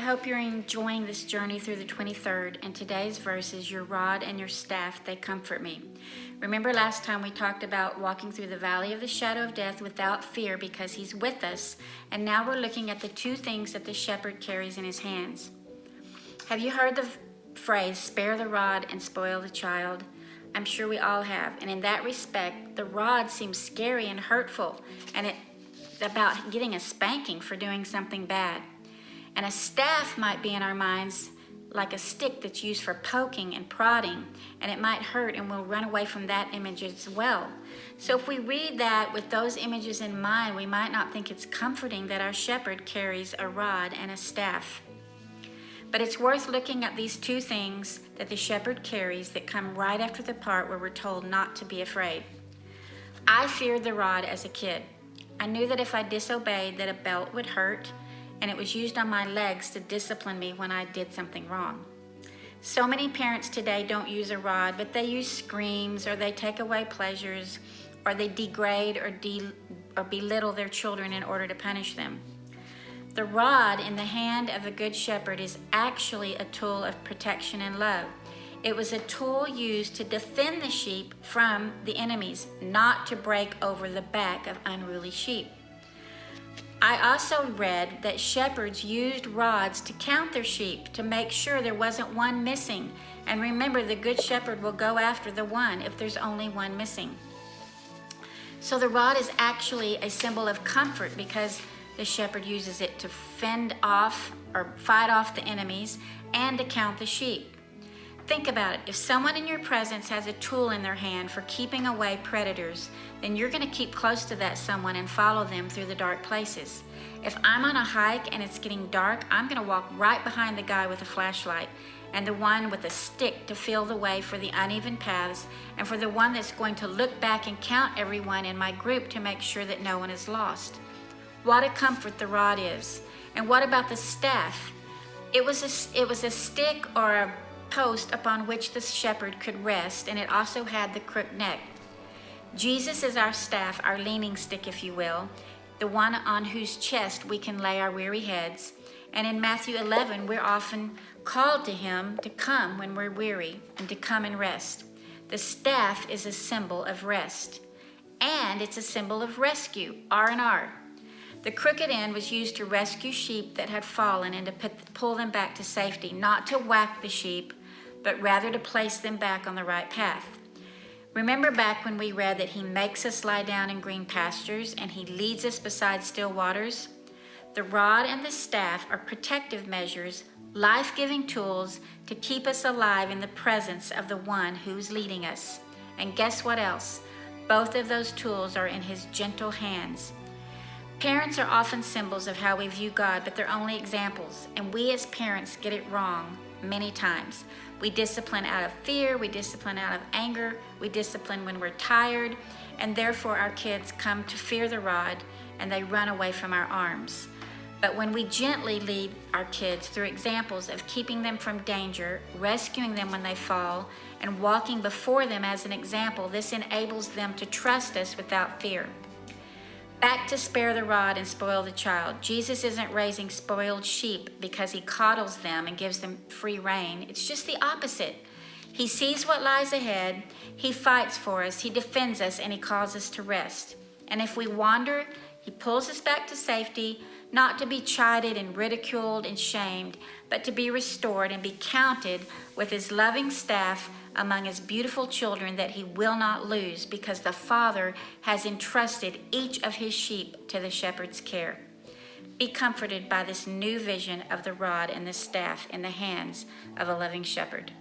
hope you're enjoying this journey through the 23rd, and today's verse is, your rod and your staff, they comfort me. Remember last time we talked about walking through the valley of the shadow of death without fear because he's with us, and now we're looking at the two things that the shepherd carries in his hands. Have you heard the phrase, spare the rod and spoil the child? I'm sure we all have, and in that respect, the rod seems scary and hurtful, and it's about getting a spanking for doing something bad. And a staff might be in our minds like a stick that's used for poking and prodding, and it might hurt, and we'll run away from that image as well. So if we read that with those images in mind, we might not think it's comforting that our shepherd carries a rod and a staff. But it's worth looking at these two things that the shepherd carries that come right after the part where we're told not to be afraid. I feared the rod as a kid. I knew that if I disobeyed that a belt would hurt, and it was used on my legs to discipline me when I did something wrong. So many parents today don't use a rod, but they use screams, or they take away pleasures, or they degrade or belittle their children in order to punish them. The rod in the hand of a good shepherd is actually a tool of protection and love. It was a tool used to defend the sheep from the enemies, not to break over the back of unruly sheep. I also read that shepherds used rods to count their sheep to make sure there wasn't one missing. And remember, the good shepherd will go after the one if there's only one missing. So the rod is actually a symbol of comfort because the shepherd uses it to fend off or fight off the enemies and to count the sheep. Think about it. If someone in your presence has a tool in their hand for keeping away predators, then you're going to keep close to that someone and follow them through the dark places. If I'm on a hike and it's getting dark, I'm going to walk right behind the guy with a flashlight and the one with a stick to feel the way for the uneven paths, and for the one that's going to look back and count everyone in my group to make sure that no one is lost. What a comfort the rod is. And what about the staff? It was a stick or a post upon which the shepherd could rest, and it also had the crooked neck. Jesus is our staff, our leaning stick, if you will, the one on whose chest we can lay our weary heads. And in Matthew 11, we're often called to him to come when we're weary and to come and rest. The staff is a symbol of rest, and it's a symbol of rescue, R&R. The crooked end was used to rescue sheep that had fallen and to pull them back to safety, not to whack the sheep, but rather to place them back on the right path. Remember back when we read that he makes us lie down in green pastures and he leads us beside still waters? The rod and the staff are protective measures, life-giving tools to keep us alive in the presence of the one who's leading us. And guess what else? Both of those tools are in his gentle hands. Parents are often symbols of how we view God, but they're only examples, and we as parents get it wrong many times. We discipline out of fear, we discipline out of anger, we discipline when we're tired, and therefore our kids come to fear the rod and they run away from our arms. But when we gently lead our kids through examples of keeping them from danger, rescuing them when they fall, and walking before them as an example, this enables them to trust us without fear. Back to spare the rod and spoil the child. Jesus isn't raising spoiled sheep because he coddles them and gives them free rein. It's just the opposite. He sees what lies ahead, he fights for us, he defends us, and he calls us to rest. And if we wander, he pulls us back to safety, not to be chided and ridiculed and shamed, but to be restored and be counted with his loving staff among his beautiful children that he will not lose, because the Father has entrusted each of his sheep to the shepherd's care. Be comforted by this new vision of the rod and the staff in the hands of a loving shepherd.